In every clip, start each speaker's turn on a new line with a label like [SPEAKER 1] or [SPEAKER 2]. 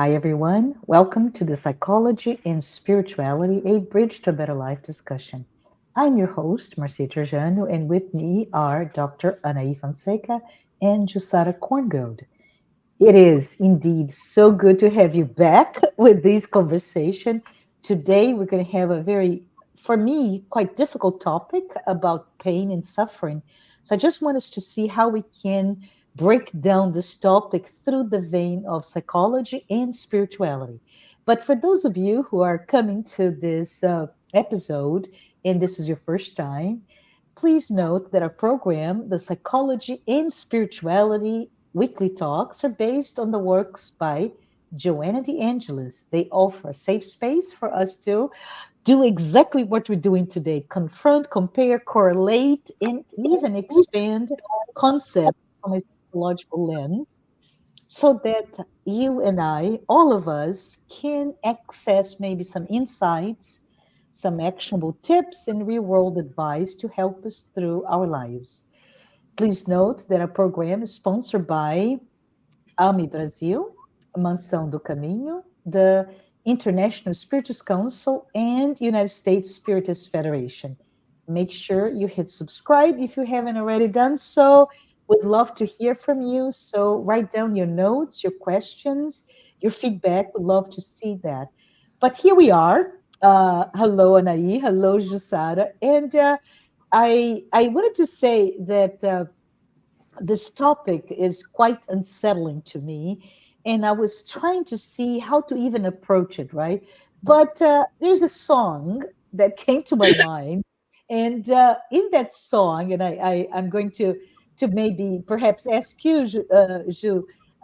[SPEAKER 1] Hi, everyone. Welcome to the Psychology and Spirituality, a Bridge to a Better Life discussion. I'm your host, Marcia Trajano, and with me are Dr. Anahy Fonseca and Jussara Korngold. It is indeed so good to have you back with this conversation. Today, we're going to have a very, for me, quite difficult topic about pain and suffering. So I just want us to see how we can break down this topic through the vein of psychology and spirituality. But for those of you who are coming to this episode, and this is your first time, please note that our program, the Psychology and Spirituality Weekly Talks, are based on the works by Joanna de Angelis. They offer a safe space for us to do exactly what we're doing today: confront, compare, correlate, and even expand concepts from a psychological lens so that you and I, all of us, can access maybe some insights, some actionable tips, and real world advice to help us through our lives. Please note that our program is sponsored by AMI Brasil, Mansão do Caminho, the International Spiritist Council, and United States Spiritist Federation. Make sure you hit subscribe if you haven't already done so. We'd love to hear from you. So write down your notes, your questions, your feedback. We'd love to see that. But here we are. Hello, Anahy. Hello, Jussara. And I wanted to say that this topic is quite unsettling to me. And I was trying to see how to even approach it, right? But there's a song that came to my mind. And in that song, and I'm going to maybe perhaps ask you,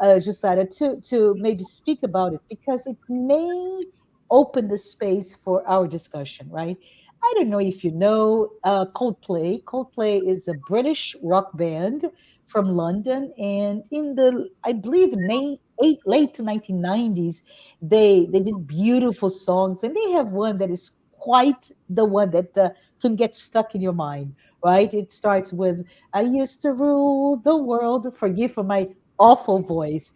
[SPEAKER 1] Jussara, to maybe speak about it because it may open the space for our discussion, right? I don't know if you know Coldplay. Coldplay is a British rock band from London, and in the I believe late 1990s, they did beautiful songs, and they have one that is quite the one that can get stuck in your mind, right? It starts with "I used to rule the world." Forgive for my awful voice,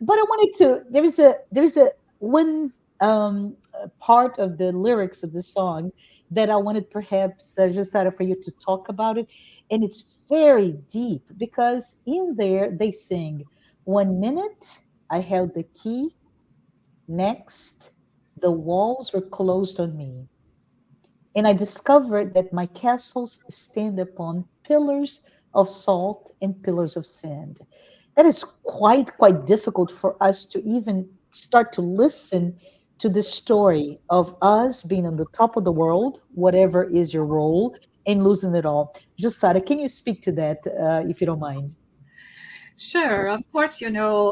[SPEAKER 1] but I wanted to. There is a one part of the lyrics of the song that I wanted perhaps just out of for you to talk about it, and it's very deep because in there they sing, "One minute I held the key, next the walls were closed on me, and I discovered that my castles stand upon pillars of salt and pillars of sand." That is quite difficult for us to even start to listen to the story of us being on the top of the world, whatever is your role, and losing it all. Jussara, can you speak to that, if you don't mind?
[SPEAKER 2] Sure, of course,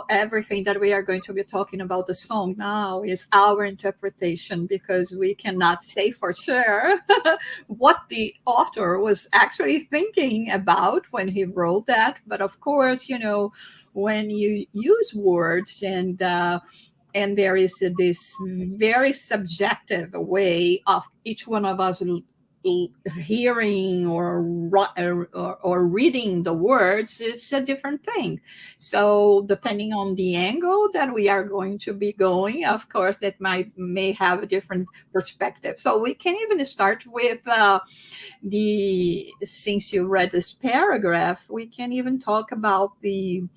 [SPEAKER 2] everything that we are going to be talking about the song now is our interpretation because we cannot say for sure what the author was actually thinking about when he wrote that. But of course, when you use words and there is this very subjective way of each one of us hearing or reading the words, it's a different thing. So depending on the angle that we are going to be going, of course that may have a different perspective. So we can even start with the since you read this paragraph, we can even talk about the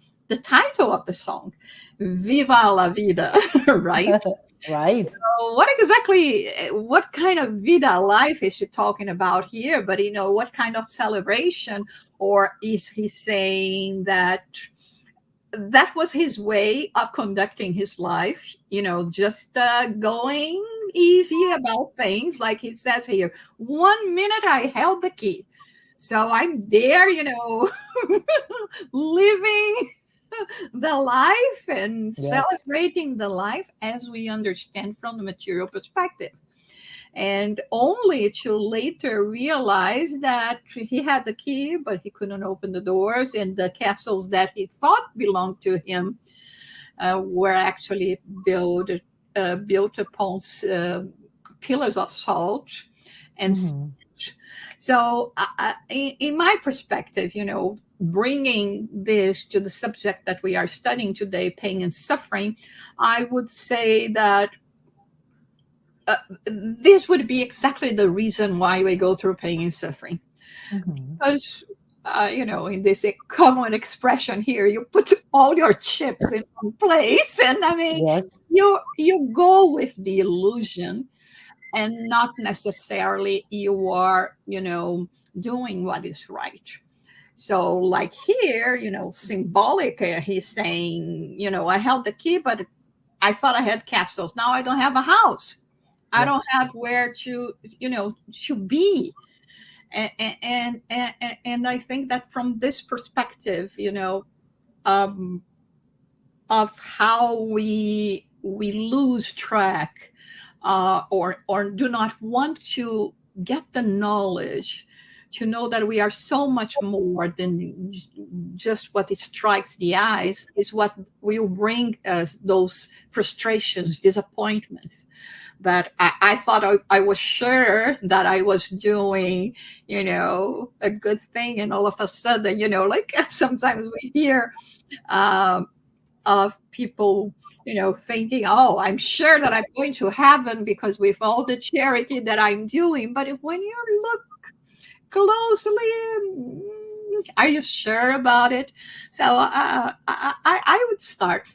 [SPEAKER 2] title of the song, Viva la Vida, right?
[SPEAKER 1] Right.
[SPEAKER 2] So what kind of vida life is she talking about here? But what kind of celebration, or is he saying that that was his way of conducting his life? Just going easy about things, like he says here. 1 minute I held the key, so I'm there, living the life and
[SPEAKER 1] Yes.
[SPEAKER 2] celebrating the life as we understand from the material perspective. And only to later realize that he had the key, but he couldn't open the doors, and the castles that he thought belonged to him were actually built upon pillars of salt and
[SPEAKER 1] Hmm.
[SPEAKER 2] so in my perspective, bringing this to the subject that we are studying today, pain and suffering, I would say that this would be exactly the reason why we go through pain and suffering.
[SPEAKER 1] Mm-hmm.
[SPEAKER 2] Because, in this common expression here, you put all your chips in one place, and I mean,
[SPEAKER 1] Yes.
[SPEAKER 2] you go with the illusion, and not necessarily you are, doing what is right. So, like here, symbolic, he's saying, I held the key, but I thought I had castles. Now I don't have a house. I don't
[SPEAKER 1] Yes.
[SPEAKER 2] have where to be. And I think that from this perspective, um, of how we lose track, or do not want to get the knowledge to know that we are so much more than just what it strikes the eyes, is what will bring us those frustrations, disappointments. But I thought I was sure that I was doing, a good thing. And all of a sudden, like sometimes we hear um, of people, thinking, oh, I'm sure that I'm going to heaven because with all the charity that I'm doing. But when you look closely, are you sure about it? So I would start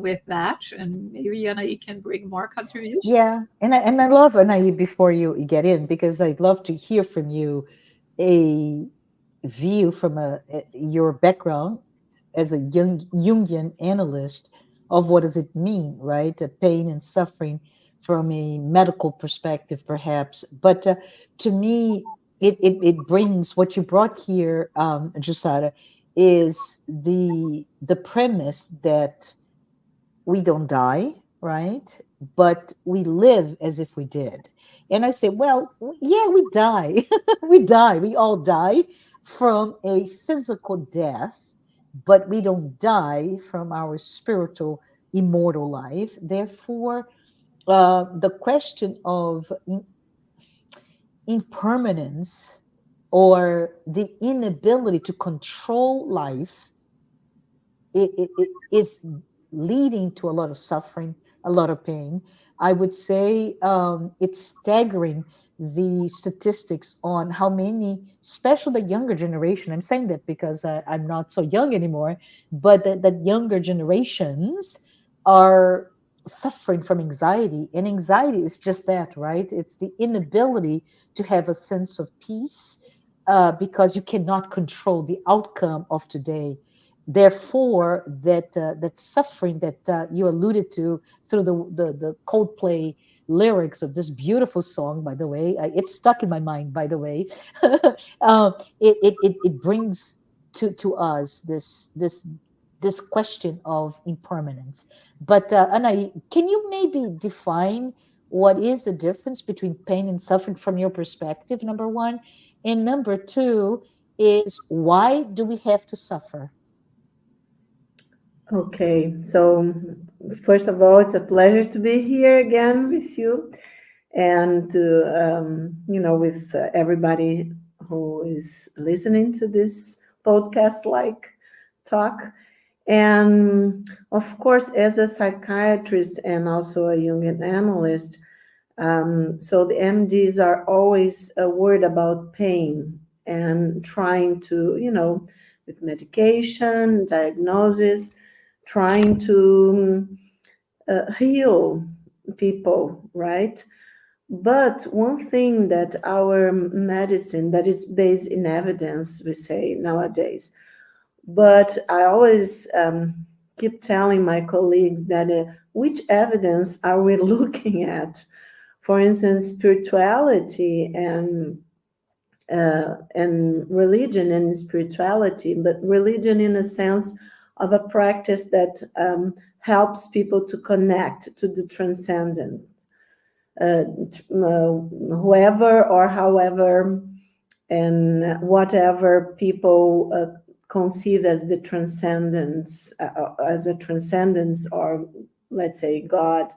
[SPEAKER 2] with that, and maybe Anahy can bring more contributions.
[SPEAKER 1] Yeah, and I love Anaí before you get in because I'd love to hear from you a view from your background as a Jungian analyst of what does it mean, right? Pain and suffering from a medical perspective, perhaps. But to me, it brings what you brought here, Jussara, is the premise that we don't die, right? But we live as if we did. And I say, well, yeah, we die. We die. We all die from a physical death, but we don't die from our spiritual, immortal life. Therefore, the question of impermanence or the inability to control life it is leading to a lot of suffering, a lot of pain. I would say it's staggering the statistics on how many, especially the younger generation. I'm saying that because I'm not so young anymore, but that younger generations are suffering from anxiety. And anxiety is just that, right? It's the inability to have a sense of peace because you cannot control the outcome of today. Therefore, that suffering that you alluded to through the Coldplay lyrics of this beautiful song, by the way, it's stuck in my mind. By the way, it brings to us this question of impermanence. But Anna, can you maybe define what is the difference between pain and suffering from your perspective? Number one, and number two is why do we have to suffer?
[SPEAKER 3] Okay, so first of all, it's a pleasure to be here again with you and to, with everybody who is listening to this podcast like talk. And of course, as a psychiatrist and also a Jungian analyst, so the MDs are always worried about pain and trying to, with medication, diagnosis, trying to heal people, right? But one thing that our medicine that is based in evidence, we say nowadays, but I always keep telling my colleagues that which evidence are we looking at? For instance, spirituality and religion and spirituality, but religion in a sense of a practice that helps people to connect to the transcendent, whoever or however and whatever people conceive as the transcendence, as a transcendence, or let's say God,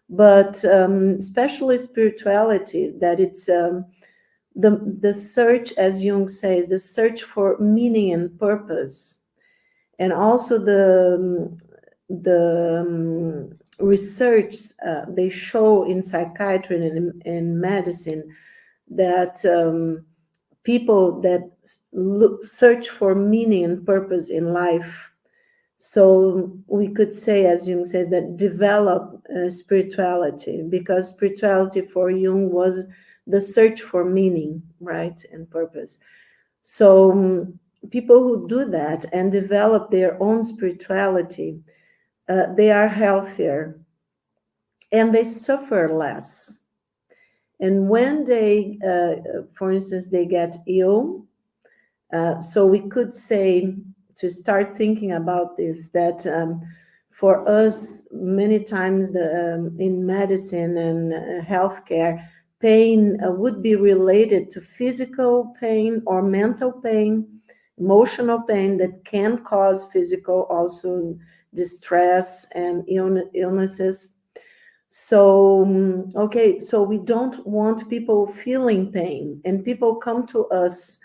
[SPEAKER 3] but especially spirituality, that it's the search, as Jung says, the search for meaning and purpose, and also the research they show in psychiatry and in medicine that people that search for meaning and purpose in life, so we could say, as Jung says, that develop spirituality, because spirituality for Jung was the search for meaning, right, and purpose. So people who do that and develop their own spirituality, they are healthier and they suffer less. And when they, for instance, they get ill, so we could say, to start thinking about this, that for us, many times in medicine and healthcare, pain would be related to physical pain or mental pain, emotional pain that can cause physical also distress and illnesses. So, okay, so we don't want people feeling pain, and people come to us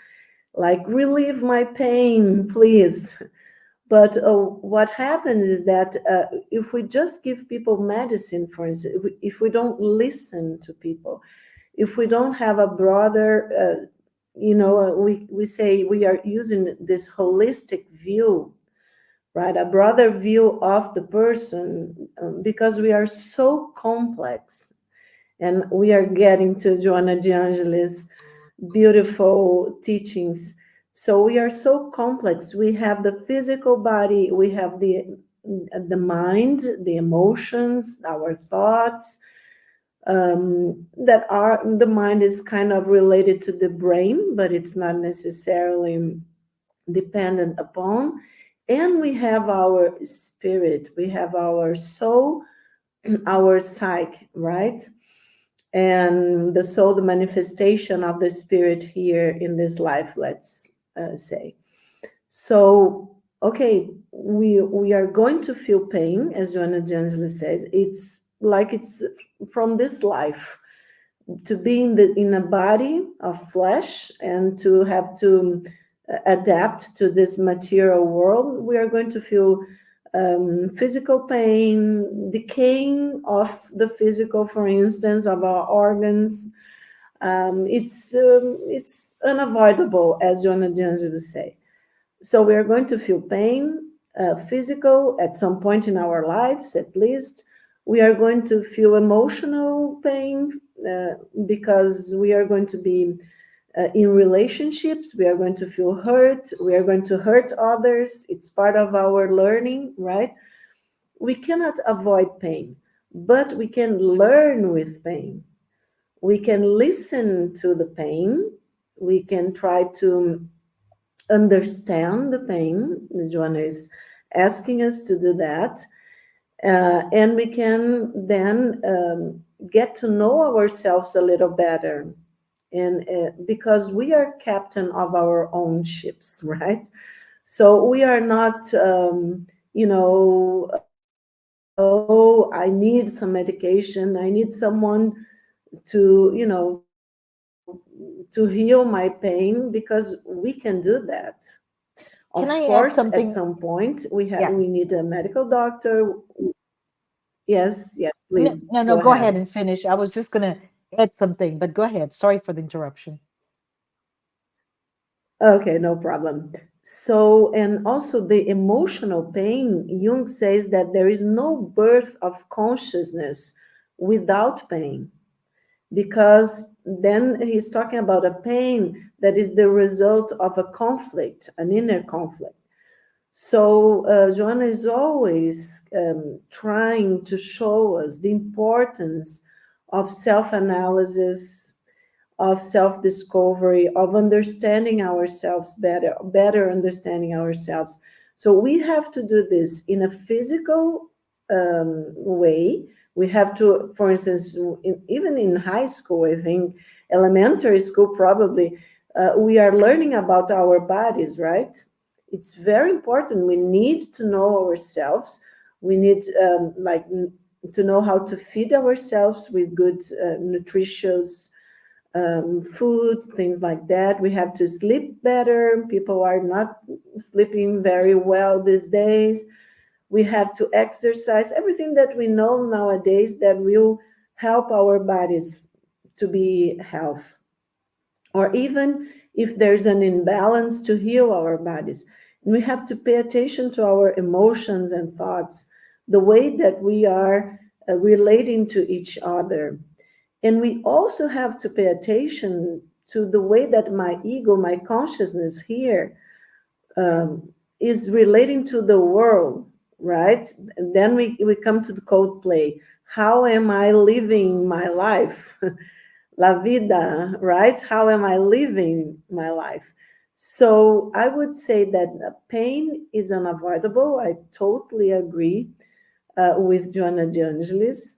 [SPEAKER 3] like, relieve my pain, please. But what happens is that if we just give people medicine, for instance, if we don't listen to people, if we don't have a broader, we say we are using this holistic view, right? A broader view of the person, because we are so complex. And we are getting to Joanna de Angelis' beautiful teachings. So we are so complex. We have the physical body, we have the mind, the emotions, our thoughts. That are the mind is kind of related to the brain, but it's not necessarily dependent upon. And we have our spirit, we have our soul, our psyche, right? And the soul, the manifestation of the spirit here in this life, let's say. So, okay, we are going to feel pain, as Joanna de Angelis says. It's like it's from this life, to be in a body of flesh and to have to adapt to this material world. We are going to feel physical pain, decaying of the physical, for instance, of our organs. It's unavoidable, as Joanna de Angelis say. So we are going to feel pain, physical, at some point in our lives, at least. We are going to feel emotional pain because we are going to be in relationships. We are going to feel hurt. We are going to hurt others. It's part of our learning, right? We cannot avoid pain, but we can learn with pain. We can listen to the pain. We can try to understand the pain. Joanna is asking us to do that. And we can then get to know ourselves a little better. And because we are captain of our own ships, right? So we are not, oh, I need some medication. I need someone to, to heal my pain, because we can do that. Of
[SPEAKER 1] Can I
[SPEAKER 3] course,
[SPEAKER 1] add
[SPEAKER 3] at some
[SPEAKER 1] something?
[SPEAKER 3] point, we
[SPEAKER 1] Yeah.
[SPEAKER 3] need a medical doctor. Yes, yes,
[SPEAKER 1] No,
[SPEAKER 3] please
[SPEAKER 1] no, no,
[SPEAKER 3] go
[SPEAKER 1] go ahead
[SPEAKER 3] ahead.
[SPEAKER 1] and finish. I was just going to add something, but go ahead. Sorry for the interruption.
[SPEAKER 3] Okay, no problem. So, and also the emotional pain, Jung says that there is no birth of consciousness without pain, because then he's talking about a pain that is the result of a conflict, an inner conflict. So, Joanna is always trying to show us the importance of self analysis, of self-discovery, of understanding ourselves better, better understanding ourselves. So we have to do this in a physical way. We have to, for instance, even in high school, I think, elementary school probably, we are learning about our bodies, right? It's very important. We need to know ourselves. We need to know how to feed ourselves with good, nutritious food, things like that. We have to sleep better. People are not sleeping very well these days. We have to exercise, everything that we know nowadays that will help our bodies to be healthy, or even if there's an imbalance, to heal our bodies. And we have to pay attention to our emotions and thoughts, the way that we are relating to each other. And we also have to pay attention to the way that my ego, my consciousness here, is relating to the world, right? And then we come to the Coldplay. How am I living my life? La vida, right? How am I living my life? So I would say that pain is unavoidable. I totally agree with Joanna de Angelis.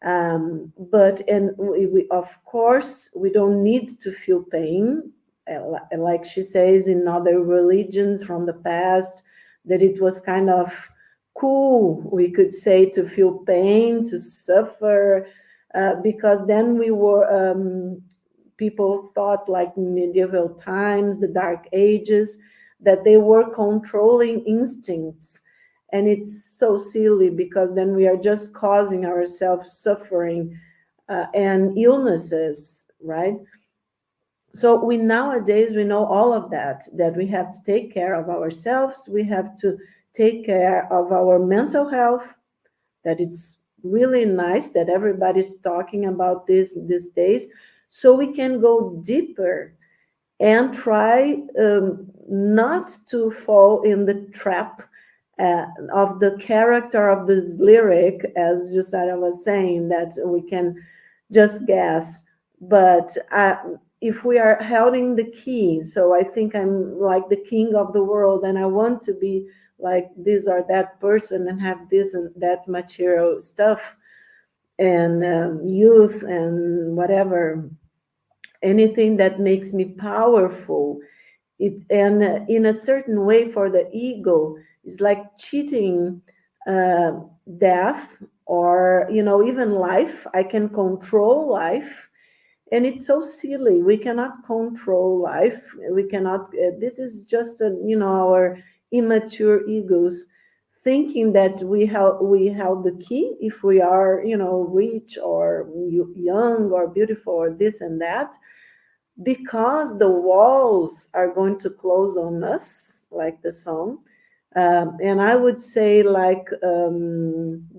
[SPEAKER 3] But and we of course we don't need to feel pain, like she says in other religions from the past, that it was kind of cool, we could say, to feel pain, to suffer, because then we were people thought, like medieval times, the dark ages, that they were controlling instincts. And it's so silly, because then we are just causing ourselves suffering and illnesses, right? So we nowadays, we know all of that we have to take care of ourselves, we have to take care of our mental health, that it's really nice that everybody's talking about this these days, so we can go deeper and try not to fall in the trap of the character of this lyric, as Jussara was saying, that we can just guess. But if we are holding the key, so I think I'm like the king of the world, and I want to be like this or that person and have this and that material stuff, and youth and whatever, anything that makes me powerful. And in a certain way, for the ego, it's like cheating uh, death, or even life. I can control life, and it's so silly. We cannot control life. We cannot. This is just our immature egos thinking that we held the key if we are rich or young or beautiful or this and that, because the walls are going to close on us, like the song. And I would say, like,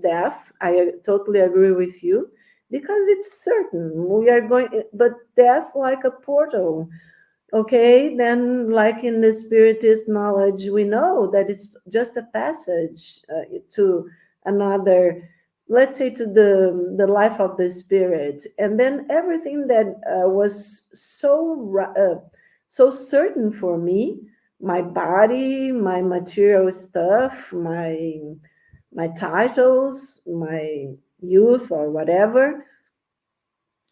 [SPEAKER 3] death, I totally agree with you, because it's certain we are going, but death like a portal. Okay, then, like in the spiritist knowledge, we know that it's just a passage to another, let's say, to the life of the spirit. And then everything that was so certain for me, my body, my material stuff, my titles, my youth or whatever,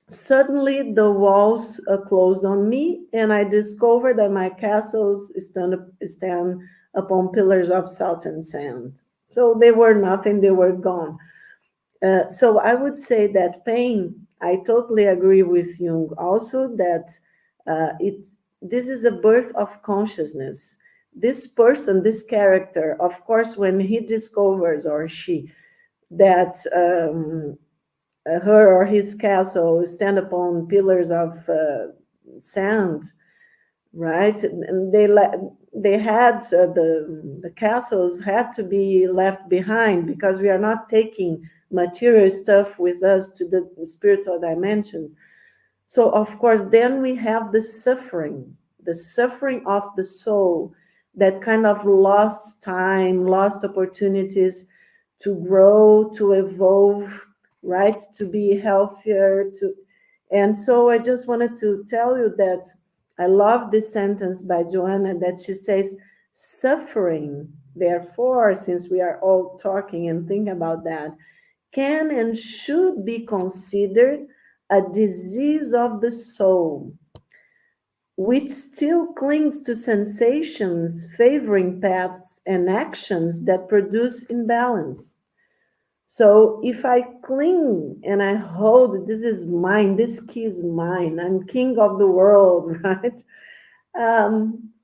[SPEAKER 3] suddenly the walls closed on me, and I discovered that my castles stand upon pillars of salt and sand. So they were nothing, they were gone. So I would say that pain, I totally agree with Jung also, that this is a birth of consciousness. This person, this character, of course, when he discovers, or she, that her or his castle stand upon pillars of sand, right? And they had the castles had to be left behind, because we are not taking material stuff with us to the spiritual dimensions. So of course, then we have the suffering of the soul, that kind of lost time, lost opportunities to grow, to evolve, right? To be healthier. And so I just wanted to tell you that I love this sentence by Joanna, that she says, suffering, therefore, since we are all talking and thinking about that, can and should be considered a disease of the soul, which still clings to sensations favoring paths and actions that produce imbalance. So if I cling and I hold, this is mine, this key is mine, I'm king of the world, right?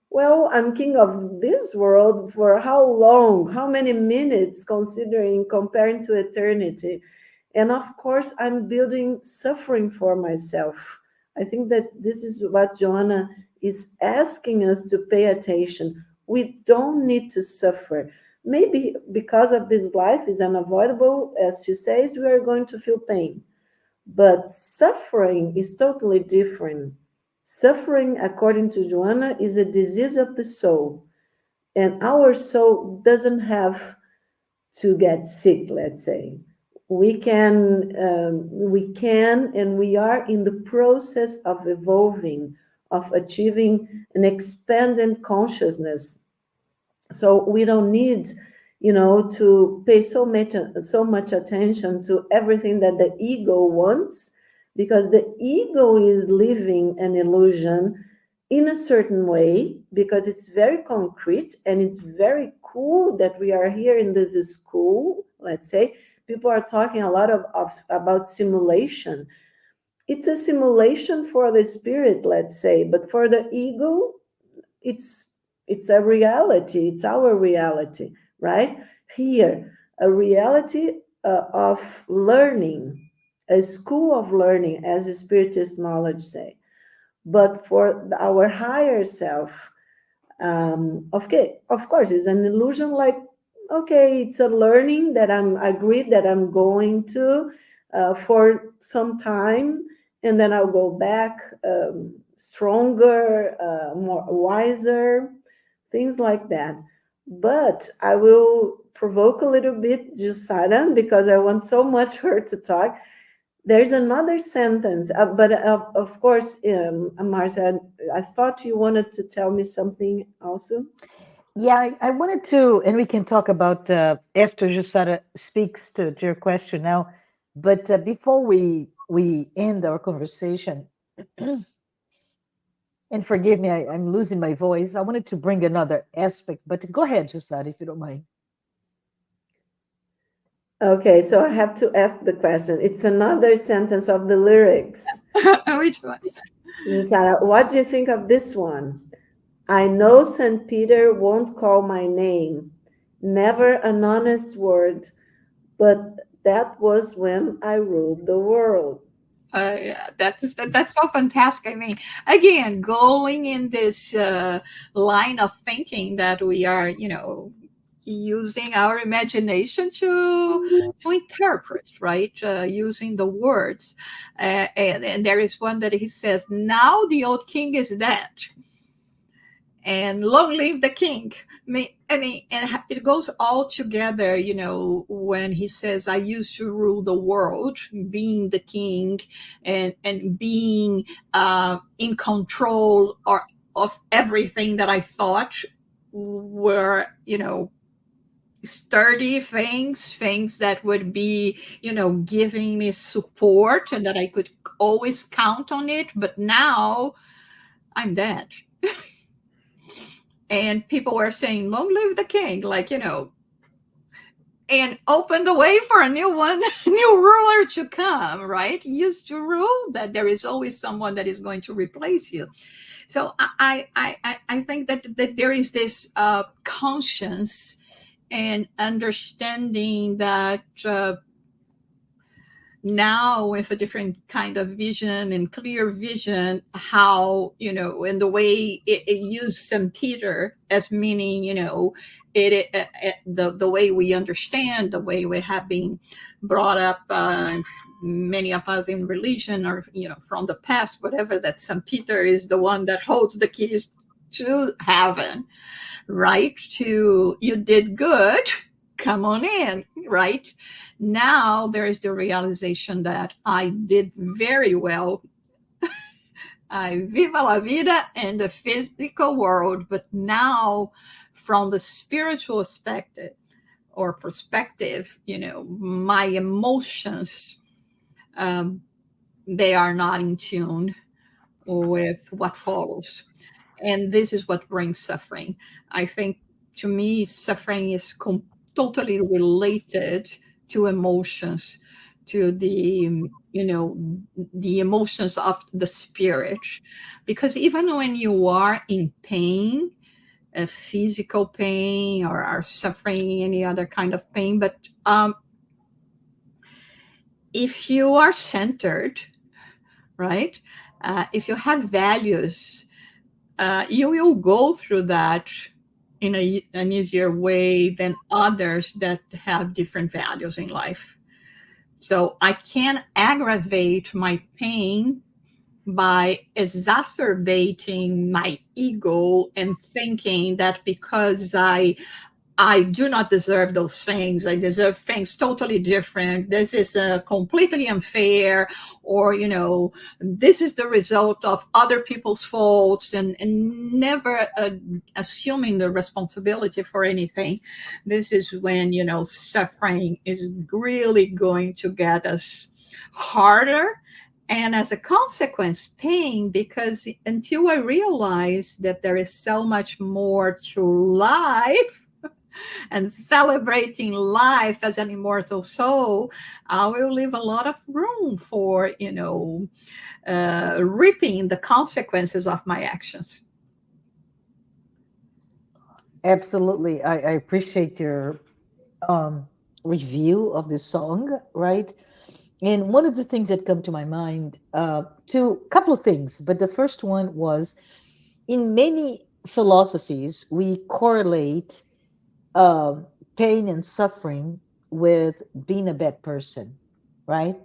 [SPEAKER 3] Well, I'm king of this world for how long? How many minutes, considering comparing to eternity? And of course, I'm building suffering for myself. I think that this is what Joanna is asking us to pay attention. We don't need to suffer. Maybe because of this life is unavoidable, as she says, we are going to feel pain. But suffering is totally different. Suffering, according to Joanna, is a disease of the soul. And our soul doesn't have to get sick, let's say. We can, and we are in the process of evolving, of achieving an expanded consciousness. So we don't need, to pay so much attention to everything that the ego wants, because the ego is living an illusion in a certain way, because it's very concrete, and it's very cool that we are here in this school. Let's say people are talking a lot about simulation. It's a simulation for the spirit, let's say, but for the ego, it's it's a reality. It's our reality, right? Here, a reality of learning, a school of learning, as the spiritist knowledge say. But for our higher self, okay, of course, it's an illusion. Like, okay, it's a learning that I'm agreed that I'm going to for some time, and then I'll go back stronger, more wiser, things like that. But I will provoke a little bit Jussara, because I want so much her to talk. There's another sentence, but of course, Marcia, I thought you wanted to tell me something also.
[SPEAKER 1] Yeah, I wanted to, and we can talk about after Jussara speaks to your question now. But before we end our conversation, and forgive me, I'm losing my voice. I wanted to bring another aspect, but go ahead, Jussara, if you don't mind.
[SPEAKER 3] Okay, so I have to ask the question. It's another sentence of the lyrics.
[SPEAKER 2] Which one?
[SPEAKER 3] Jussara, what do you think of this one? I know St. Peter won't call my name, never an honest word, but that was when I ruled the world.
[SPEAKER 2] Yeah, that's so fantastic. I mean, again, going in this line of thinking that we are, using our imagination to interpret, right? Using the words, and there is one that he says, "Now the old king is dead, and long live the king." I mean, and it goes all together, when he says, "I used to rule the world," being the king, and being in control of everything that I thought were, sturdy things that would be, giving me support and that I could always count on it. But now I'm dead. And people were saying, "Long live the king," like, and open the way for a new one, new ruler to come, right? He used to rule that there is always someone that is going to replace you. So I think that there is this conscience and understanding that now, with a different kind of vision and clear vision, how, and the way it used St. Peter as meaning, the way we understand, the way we have been brought up, many of us in religion, or, from the past, whatever, that St. Peter is the one that holds the keys to heaven, right? To, you did good, come on in, right? Now there is the realization that I did very well. I viva la vida in the physical world, but now from the spiritual perspective, my emotions, um, they are not in tune with what follows. And this is what brings suffering. I think, to me, suffering is totally related to emotions, to the emotions of the spirit. Because even when you are in pain, a physical pain or are suffering any other kind of pain, but if you are centered, right, if you have values, you will go through that in an easier way than others that have different values in life. So I can aggravate my pain by exacerbating my ego and thinking that because I do not deserve those things. I deserve things totally different. This is completely unfair, or this is the result of other people's faults, and never assuming the responsibility for anything. This is when suffering is really going to get us harder. And as a consequence, pain, because until I realize that there is so much more to life and celebrating life as an immortal soul, I will leave a lot of room for, reaping the consequences of my actions.
[SPEAKER 1] Absolutely. I appreciate your um, review of this song, right? And one of the things that come to my mind, two couple of things, but the first one was in many philosophies, we correlate um, pain and suffering with being a bad person, right?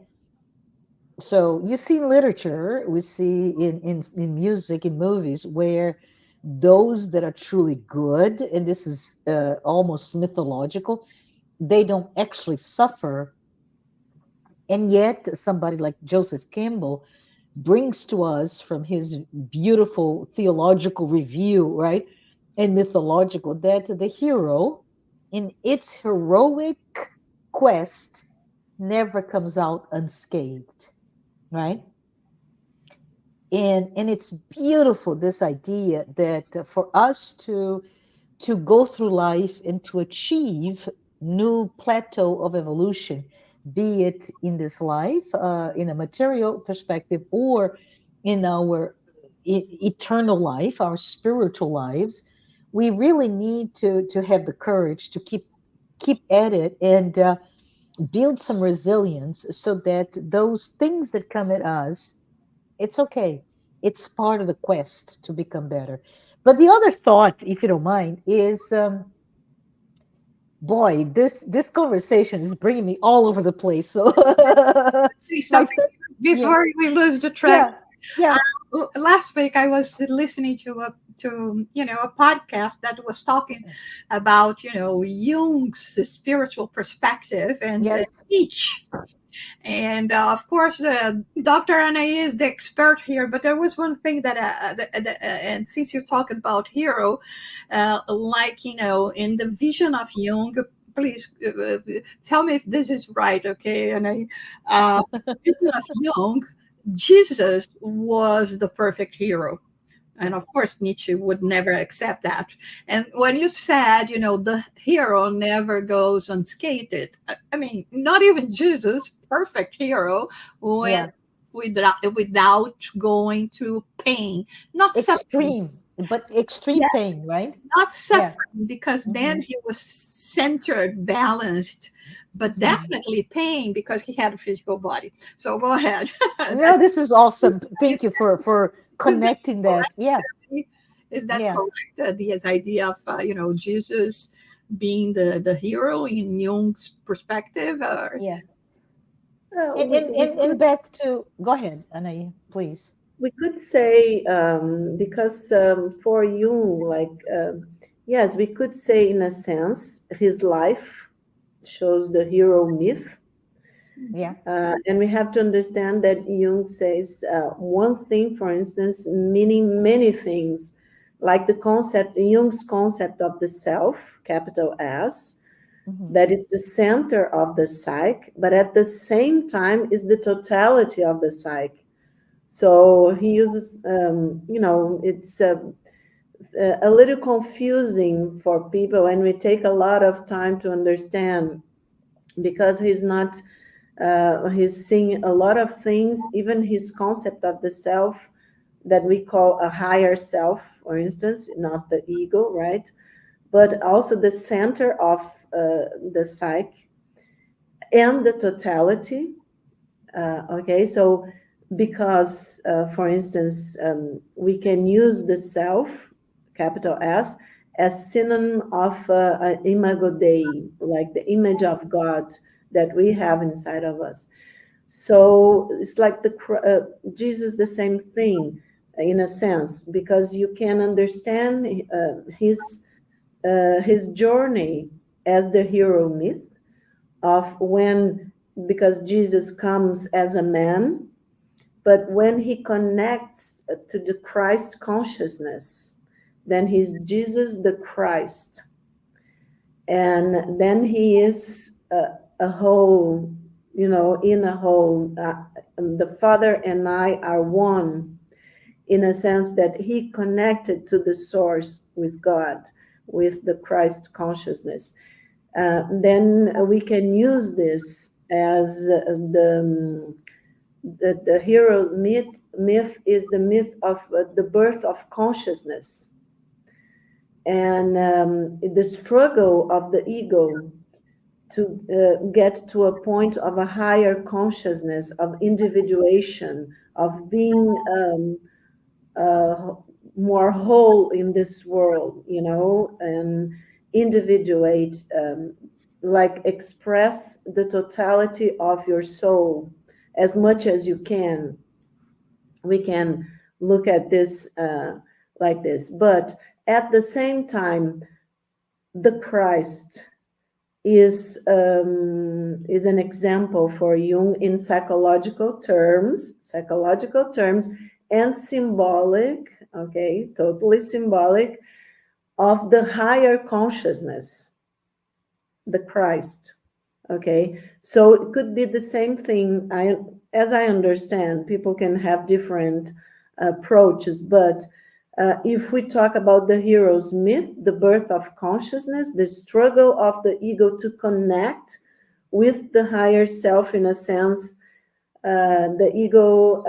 [SPEAKER 1] So you see in literature, we see in music, in movies, where those that are truly good, and this is almost mythological, they don't actually suffer. And yet, somebody like Joseph Campbell brings to us from his beautiful theological review, right, and mythological, that the hero, in its heroic quest, never comes out unscathed, right? And it's beautiful, this idea that for us to go through life and to achieve new plateau of evolution, be it in this life, in a material perspective, or in our eternal life, our spiritual lives, we really need to have the courage to keep at it and build some resilience so that those things that come at us, it's okay. It's part of the quest to become better. But the other thought, if you don't mind, is boy, this conversation is bringing me all over the place. So
[SPEAKER 2] Say
[SPEAKER 1] my
[SPEAKER 2] something
[SPEAKER 1] third, yeah,
[SPEAKER 2] before we lose the track.
[SPEAKER 1] yeah, yeah,
[SPEAKER 2] Last week I was listening to a podcast that was talking about Jung's spiritual perspective and
[SPEAKER 1] yes,
[SPEAKER 2] each. And of course, Dr. Anahy is the expert here. But there was one thing and since you talked about hero, like in the vision of Jung, please tell me if this is right, okay? And vision of Jung, Jesus was the perfect hero. And of course, Nietzsche would never accept that. And when you said, the hero never goes unscathed, I mean, not even Jesus, perfect hero, went
[SPEAKER 1] yeah,
[SPEAKER 2] without going through pain, not suffering.
[SPEAKER 1] extreme, but extreme pain, right?
[SPEAKER 2] Not
[SPEAKER 1] Yeah.
[SPEAKER 2] suffering, because then
[SPEAKER 1] Hmm.
[SPEAKER 2] he was centered, balanced, but
[SPEAKER 1] Hmm.
[SPEAKER 2] definitely pain because he had a physical body. So go ahead.
[SPEAKER 1] No, this is awesome.
[SPEAKER 2] You
[SPEAKER 1] Thank you
[SPEAKER 2] said,
[SPEAKER 1] for
[SPEAKER 2] is that
[SPEAKER 1] connecting that.
[SPEAKER 2] correct?
[SPEAKER 1] Yeah,
[SPEAKER 2] Is that
[SPEAKER 1] yeah,
[SPEAKER 2] correct? The idea of Jesus being the hero in Jung's perspective, or
[SPEAKER 1] yeah.
[SPEAKER 3] We
[SPEAKER 1] And
[SPEAKER 3] could
[SPEAKER 1] back to go ahead, Anaí, please.
[SPEAKER 3] say, because for you, like, yes, we could say in a sense his life shows the hero myth.
[SPEAKER 1] Yeah.
[SPEAKER 3] And we have to understand that Jung says one thing, for instance, meaning many things, like the concept, Jung's concept of the self, capital S,
[SPEAKER 1] Hmm.
[SPEAKER 3] that is the center of the psyche, but at the same time is the totality of the psyche. So he uses, it's a little confusing for people, and we take a lot of time to understand because he's not, he's seeing a lot of things, even his concept of the self that we call a higher self, for instance, not the ego, right? But also the center of the psyche and the totality. Okay, so because, for instance, we can use the self, capital S, as synonym of an imago Dei, like the image of God that we have inside of us. So it's like Jesus, the same thing in a sense, because you can understand his journey as the hero myth of when, because Jesus comes as a man, but when he connects to the Christ consciousness, then he's Jesus the Christ. And then he is a whole, in a whole. The Father and I are one, in a sense that he connected to the source with God, with the Christ consciousness. Then we can use this as the hero myth is the myth of the birth of consciousness, and the struggle of the ego to get to a point of a higher consciousness of individuation, of being uh, more whole in this world, and individuate, like express the totality of your soul as much as you can. We can look at this like this, but at the same time, the Christ is an example for Jung in psychological terms, and symbolic, okay, totally symbolic, of the higher consciousness, the Christ. Okay, so it could be the same thing. As I understand, people can have different approaches, but if we talk about the hero's myth, the birth of consciousness, the struggle of the ego to connect with the higher self, in a sense, the ego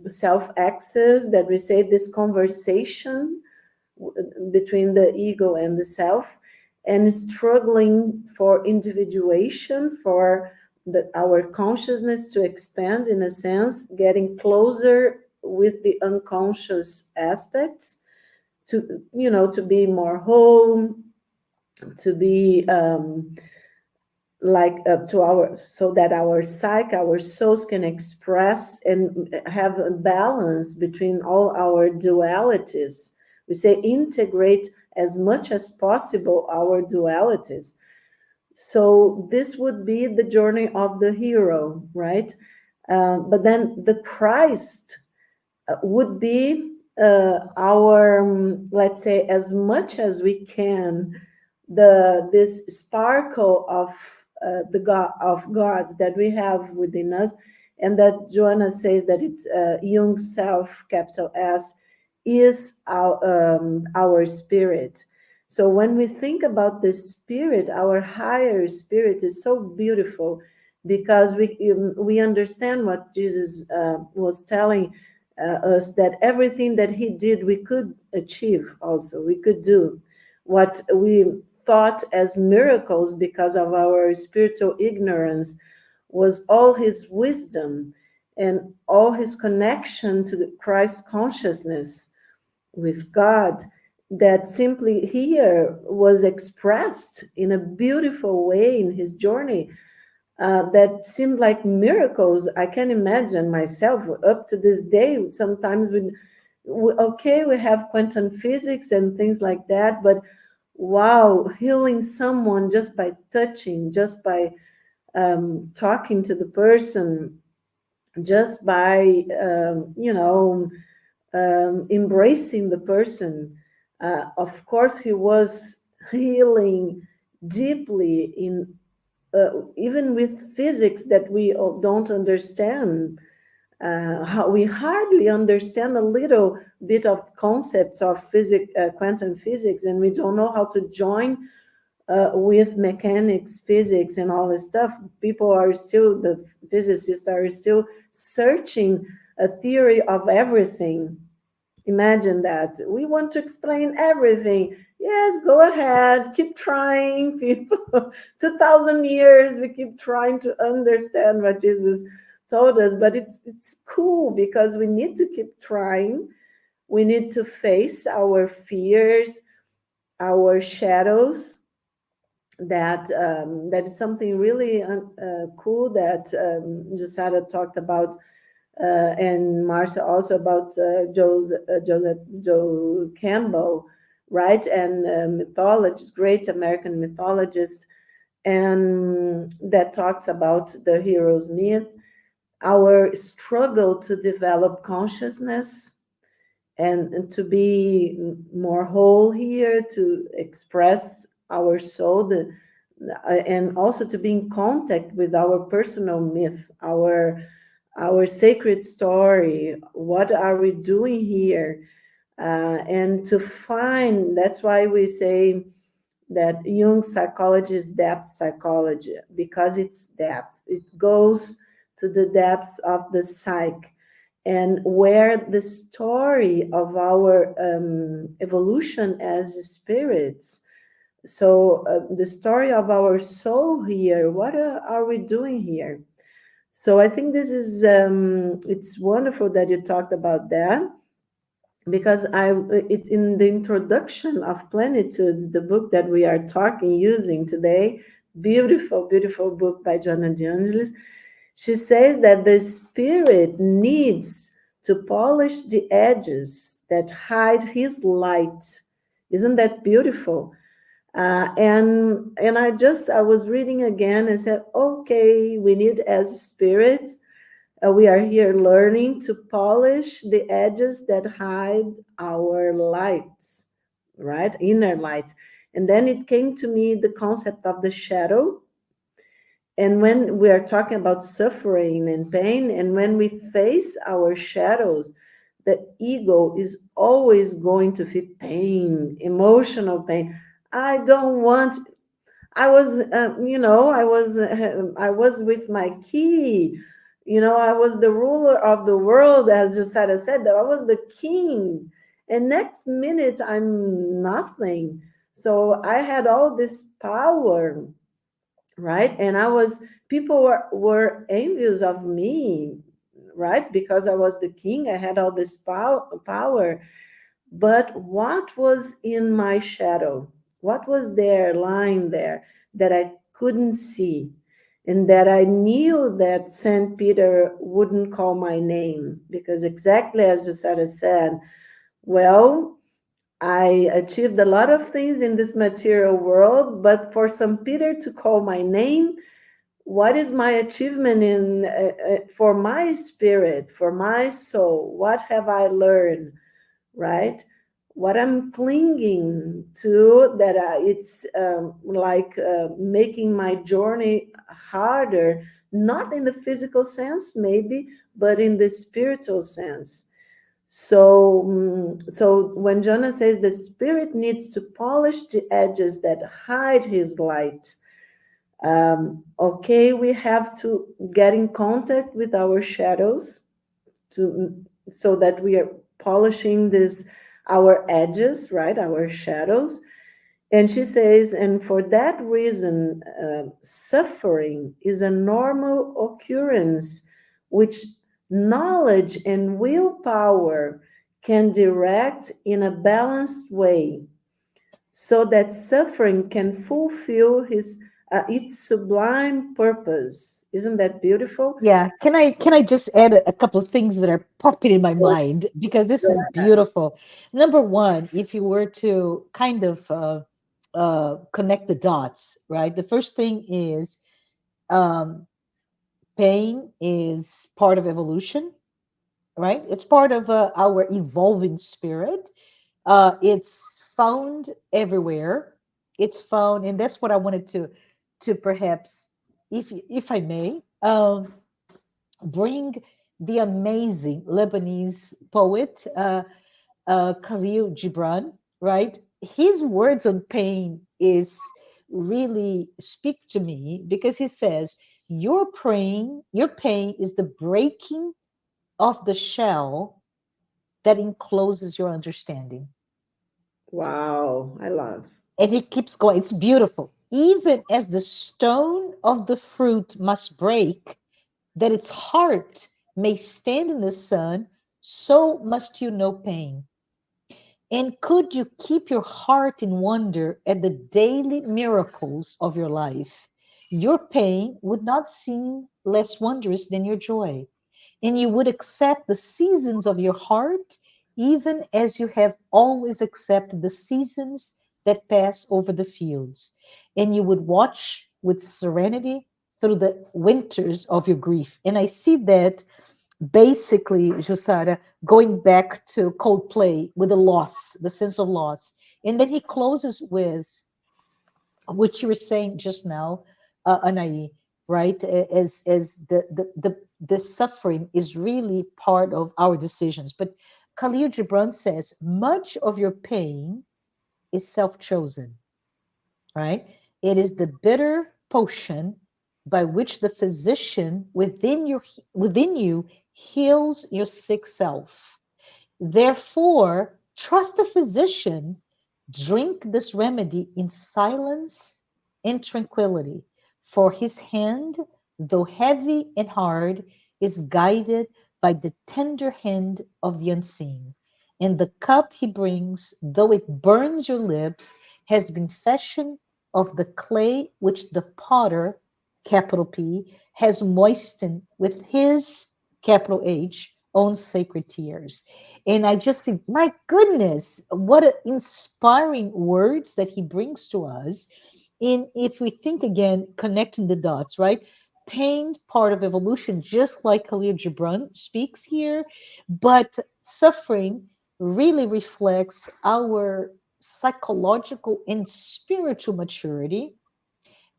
[SPEAKER 3] self-access, that we say, this conversation between the ego and the self, and struggling for individuation, for our consciousness to expand, in a sense, getting closer with the unconscious aspects, to to be more whole, to be like to our, so that our psyche, our souls can express and have a balance between all our dualities. We say integrate as much as possible our dualities. So this would be the journey of the hero, right? But then the Christ would be our, let's say, as much as we can, this sparkle of the God of gods that we have within us, and that Joanna says that it's Jung self, capital S, is our spirit. So when we think about the spirit, our higher spirit is so beautiful, because we understand what Jesus was telling us, that everything that he did, we could achieve also. We could do what we thought as miracles because of our spiritual ignorance, was all his wisdom and all his connection to the Christ consciousness with God, that simply here was expressed in a beautiful way in his journey, that seemed like miracles. I can imagine myself up to this day, sometimes we have quantum physics and things like that, but wow, healing someone just by touching, just by talking to the person, just by embracing the person. Of course, he was healing deeply in even with physics that we don't understand. How we hardly understand a little bit of concepts of quantum physics, and we don't know how to join with mechanics, physics, and all this stuff, people are still, the physicists are still searching a theory of everything. Imagine that. We want to explain everything. Yes, go ahead, keep trying, people. 2,000 years, we keep trying to understand what Jesus told us, but it's cool because we need to keep trying. We need to face our fears, our shadows. That is something really cool that Jussara talked about, and Marcia also about Joe Campbell, right? And mythologist, great American mythologist, and that talks about the hero's myth, our struggle to develop consciousness and to be more whole here, to express our soul, and also to be in contact with our personal myth, our sacred story. What are we doing here? And to find, that's why we say that Jung's psychology is depth psychology, because it's depth. It goes to the depths of the psyche, and where the story of our evolution as spirits. So the story of our soul here, what are we doing here? So I think this is, it's wonderful that you talked about that, because it's in the introduction of Plenitudes, the book that we are using today, beautiful, beautiful book by Joanna de Angelis. She says that the spirit needs to polish the edges that hide his light. Isn't that beautiful? And I was reading again and said, okay, we need, as spirits, we are here learning to polish the edges that hide our lights, right? Inner lights. And then it came to me the concept of the shadow. And when we are talking about suffering and pain, and when we face our shadows, the ego is always going to feel pain, emotional pain. I don't want. I was, I was with my key. I was the ruler of the world, as Jussara said. That I was the king, and next minute I'm nothing. So I had all this power, right? And people were envious of me, right? Because I was the king, I had all this power. But what was in my shadow? What was there, lying there, that I couldn't see? And that I knew that Saint Peter wouldn't call my name, because exactly as Jussara said, well, I achieved a lot of things in this material world, but for Saint Peter to call my name, what is my achievement in for my spirit, for my soul? What have I learned, right? What I'm clinging to, that it's like making my journey harder, not in the physical sense maybe, but in the spiritual sense. So when Jonah says the spirit needs to polish the edges that hide his light, okay, we have to get in contact with our shadows, so that we are polishing this, our edges, right, our shadows. And she says, and for that reason, suffering is a normal occurrence which knowledge and willpower can direct in a balanced way, so that suffering can fulfill its sublime purpose. Isn't that beautiful?
[SPEAKER 1] Yeah, can I just add a couple of things that are popping in my mind, because this is beautiful. Number one, if you were to kind of connect the dots, right? The first thing is, um, pain is part of evolution, right? It's part of our evolving spirit. It's found everywhere. It's found, and that's what I wanted to perhaps, if I may, bring the amazing Lebanese poet Khalil Gibran, right? His words on pain is really speak to me because he says, your pain is the breaking of the shell that encloses your understanding.
[SPEAKER 3] Wow, I love.
[SPEAKER 1] And he keeps going. It's beautiful. Even as the stone of the fruit must break, that its heart may stand in the sun, so must you know pain. And could you keep your heart in wonder at the daily miracles of your life, your pain would not seem less wondrous than your joy. And you would accept the seasons of your heart, even as you have always accepted the seasons that pass over the fields. And you would watch with serenity through the winters of your grief. And I see that basically, Jussara, going back to Coldplay with the loss, the sense of loss. And then he closes with what you were saying just now, Anahy, right? As the suffering is really part of our decisions. But Khalil Gibran says much of your pain is self-chosen, right? It is the bitter potion by which the physician within you heals your sick self. Therefore, trust the physician, drink this remedy in silence and tranquility, for his hand, though heavy and hard, is guided by the tender hand of the unseen. And the cup he brings, though it burns your lips, has been fashioned of the clay which the potter, capital P, has moistened with his, capital H, own sacred tears. And I just think, my goodness, what inspiring words that he brings to us. In if we think again, connecting the dots, right? Pain, part of evolution, just like Khalil Gibran speaks here, but suffering really reflects our psychological and spiritual maturity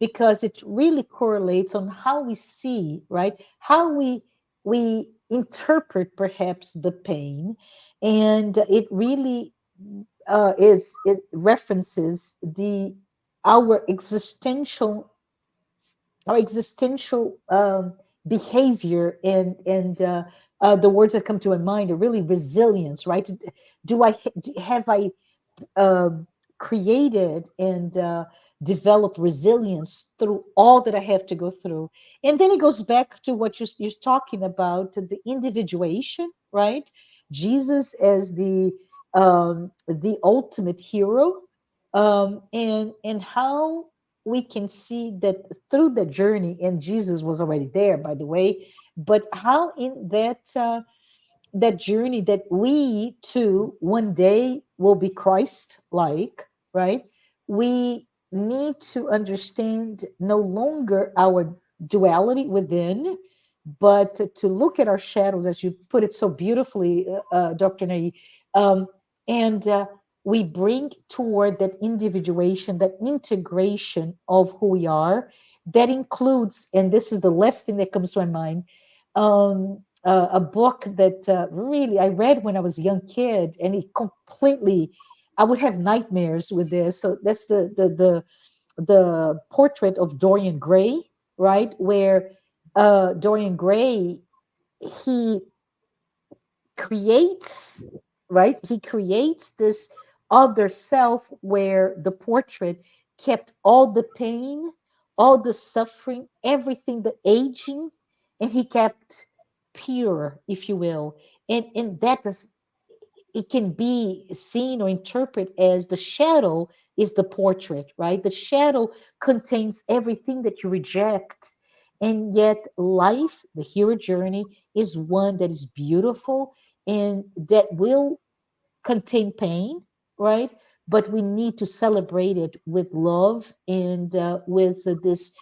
[SPEAKER 1] because it really correlates on how we see, right? How we interpret perhaps the pain, and it really is it references the our existential our existential behavior and the words that come to my mind are really resilience, right? Do I have I um, created and developed resilience through all that I have to go through. And then it goes back to what you're talking about, the individuation, right? Jesus as the ultimate hero, and how we can see that through the journey, and Jesus was already there, by the way, but how in that journey that we too one day will be Christ like, right? We need to understand no longer our duality within, but to look at our shadows, as you put it so beautifully, Dr. Nai, um, and we bring toward that individuation, that integration of who we are. That includes, and this is the last thing that comes to my mind, a book that really I read when I was a young kid, and it completely, I would have nightmares with this. So that's the portrait of Dorian Gray, right? Where Dorian Gray, he creates, right? He creates this other self where the portrait kept all the pain, all the suffering, everything, the aging, and he kept pure, if you will. And that is, it can be seen or interpreted as the shadow is the portrait, right? The shadow contains everything that you reject. And yet, life, the hero journey, is one that is beautiful and that will contain pain, right? But we need to celebrate it with love and with this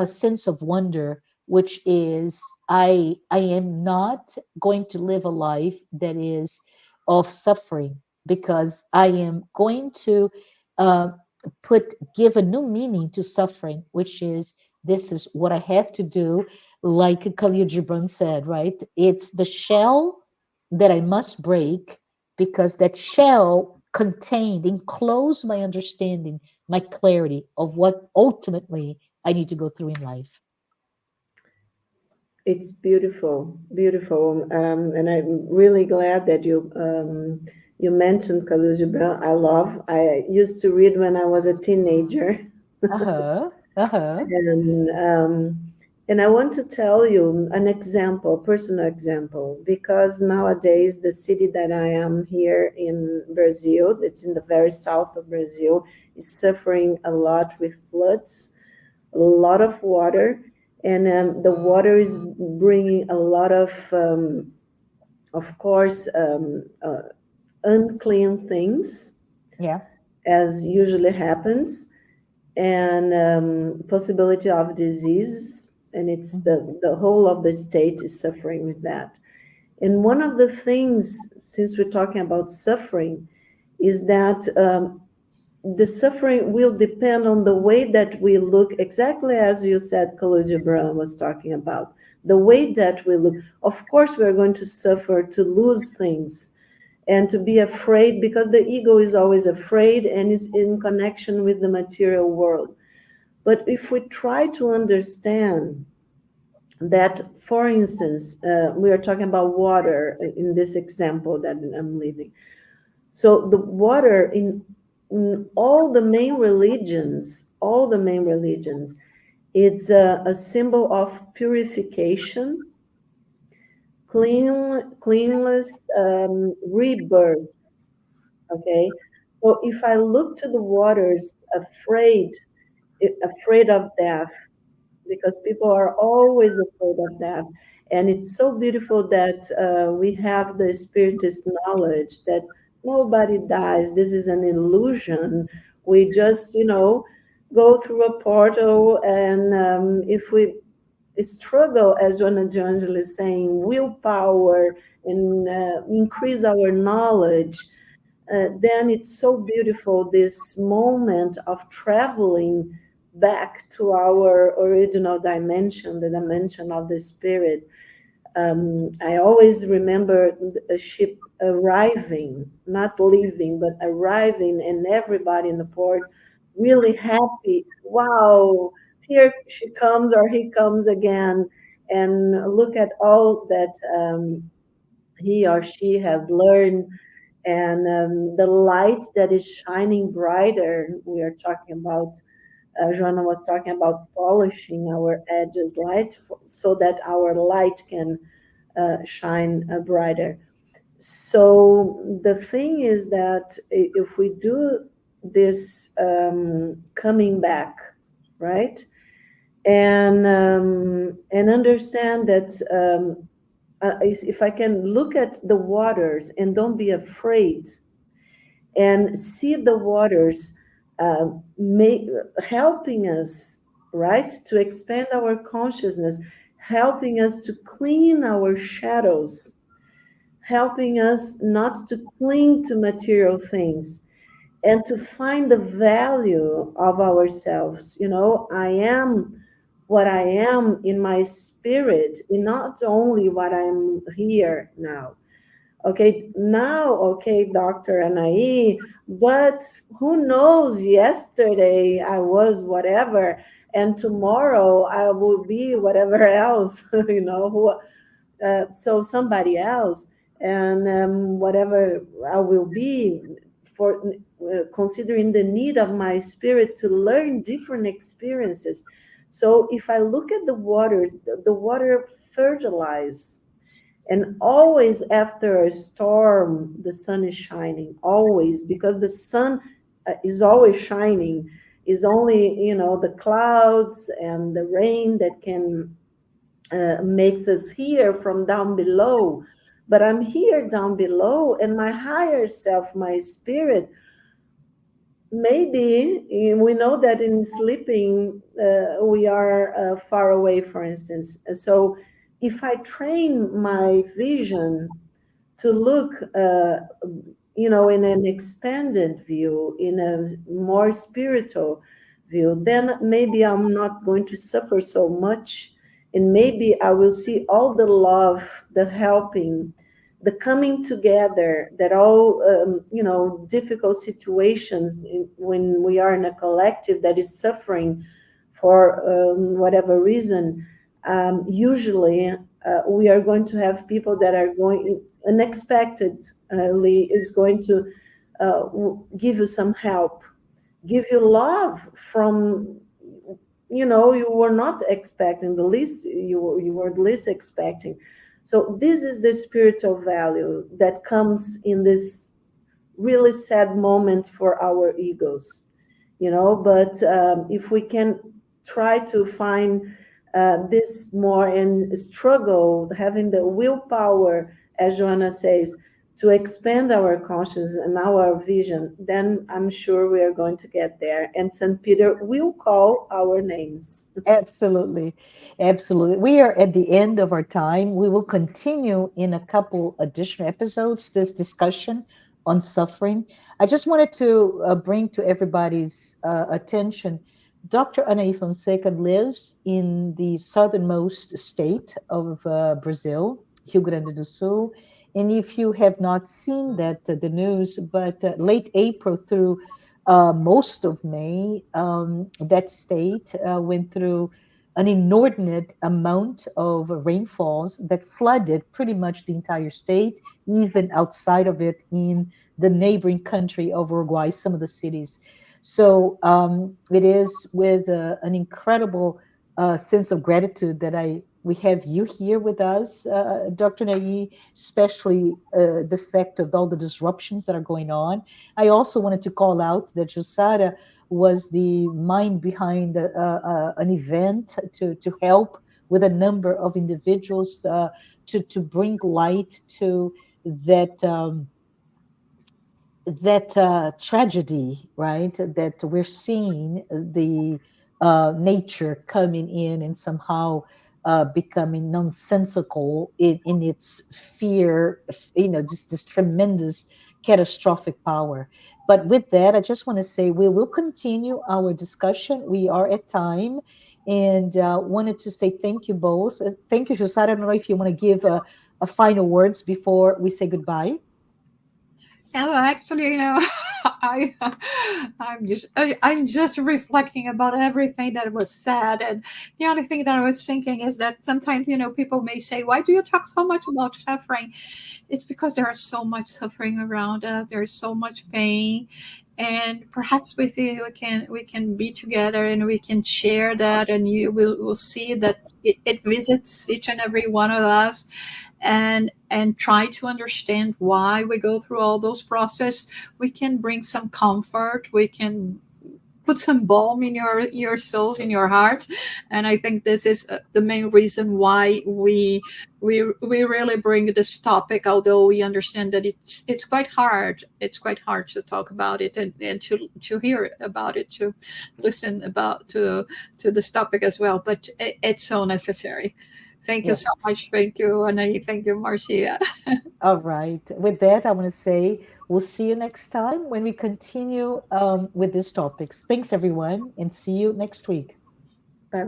[SPEAKER 1] sense of wonder, which is I am not going to live a life that is of suffering because I am going to uh, give a new meaning to suffering, which is this is what I have to do, like Khalil Gibran said, right? It's the shell that I must break because that shell contained, enclosed my understanding, my clarity of what ultimately I need to go through in life.
[SPEAKER 3] It's beautiful, beautiful, and I'm really glad that you mentioned Kaluja Brown. I used to read when I was a teenager,
[SPEAKER 1] Uh-huh. Uh-huh.
[SPEAKER 3] and and I want to tell you an example, personal example, because nowadays the city that I am here in Brazil, it's in the very south of Brazil, is suffering a lot with floods, a lot of water, and the water is bringing a lot of course, unclean things,
[SPEAKER 1] Yeah.
[SPEAKER 3] as usually happens, and possibility of disease, and it's
[SPEAKER 1] Mhm.
[SPEAKER 3] the whole of the state is suffering with that. And one of the things, since we're talking about suffering, is that the suffering will depend on the way that we look, exactly as you said, Khalil Gibran was talking about, the way that we look. Of course, we're going to suffer to lose things and to be afraid, because the ego is always afraid and is in connection with the material world. But if we try to understand that, for instance, we are talking about water in this example that I'm leaving. So the water in all the main religions, it's a symbol of purification, cleanless, rebirth. Okay, so if I look to the waters afraid of death, because people are always afraid of that. And it's so beautiful that we have the spiritist knowledge that nobody dies. This is an illusion. We just, go through a portal, and if we struggle, as Joanna de Angelis is saying, willpower and increase our knowledge, then it's so beautiful, this moment of traveling back to our original dimension, the dimension of the spirit. I always remember a ship arriving, not leaving, but arriving, and everybody in the port really happy. Wow, here she comes, or he comes again. And look at all that he or she has learned, and the light that is shining brighter. We are talking about, Joanna was talking about polishing our edges light, so that our light can shine brighter. So the thing is that if we do this coming back, right, and understand that if I can look at the waters and don't be afraid, and see the waters uh, make, helping us, right, to expand our consciousness, helping us to clean our shadows, helping us not to cling to material things, and to find the value of ourselves. I am what I am in my spirit, and not only what I'm here now. Okay, now, okay, Dr. Anahy, but who knows? Yesterday I was whatever, and tomorrow I will be whatever else, so somebody else, and whatever I will be, for considering the need of my spirit to learn different experiences. So if I look at the waters, the water fertilize, and always after a storm, the sun is shining, always, because the sun is always shining. Is only, the clouds and the rain that can makes us hear from down below. But I'm here down below, and my higher self, my spirit, maybe we know that in sleeping we are far away, for instance. So if I train my vision to look, in an expanded view, in a more spiritual view, then maybe I'm not going to suffer so much. And maybe I will see all the love, the helping, the coming together that all difficult situations when we are in a collective that is suffering for whatever reason, usually we are going to have people that are going unexpectedly is going to give you some help, give you love from you were not expecting, the least you were least expecting. So this is the spiritual value that comes in this really sad moments for our egos, but if we can try to find this more and struggle, having the willpower, as Joanna says, to expand our consciousness and our vision, then I'm sure we are going to get there. And St. Peter will call our names.
[SPEAKER 1] Absolutely. Absolutely. We are at the end of our time. We will continue in a couple additional episodes this discussion on suffering. I just wanted to bring to everybody's attention Dr. Anahy Fonseca lives in the southernmost state of Brazil, Rio Grande do Sul. And if you have not seen that, the news, but late April through most of May, that state went through an inordinate amount of rainfalls that flooded pretty much the entire state, even outside of it in the neighboring country of Uruguay, some of the cities. So it is with an incredible sense of gratitude that we have you here with us, Dr. Nayi, especially the fact of all the disruptions that are going on. I also wanted to call out that Jussara was the mind behind an event to help with a number of individuals to bring light to that. That tragedy, right? That we're seeing the nature coming in and somehow becoming nonsensical in its fear, just this tremendous catastrophic power. But with that, I just want to say we will continue our discussion. We are at time. And wanted to say thank you both. Thank you, Jussara. I don't know if you want to give a final words before we say goodbye.
[SPEAKER 2] Yeah, well, actually, I, I'm just reflecting about everything that was said, and the only thing that I was thinking is that sometimes, people may say, "Why do you talk so much about suffering?" It's because there is so much suffering around us. There is so much pain, and perhaps with you, we can be together and we can share that, and you will see that it visits each and every one of us, and try to understand why we go through all those processes. We can bring some comfort. We can put some balm in your souls, in your heart. And I think this is the main reason why we really bring this topic, although we understand that it's quite hard. It's quite hard to talk about it, and to hear about it, to listen about to this topic as well, but it's so necessary. Thank you so
[SPEAKER 1] Yes.
[SPEAKER 2] much. Thank you, Anahy. Thank you, Marcia.
[SPEAKER 1] All right. With that, I want to say we'll see you next time when we continue with these topics. Thanks, everyone, and see you next week.
[SPEAKER 3] Bye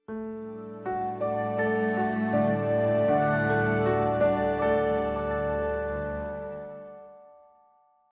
[SPEAKER 3] bye.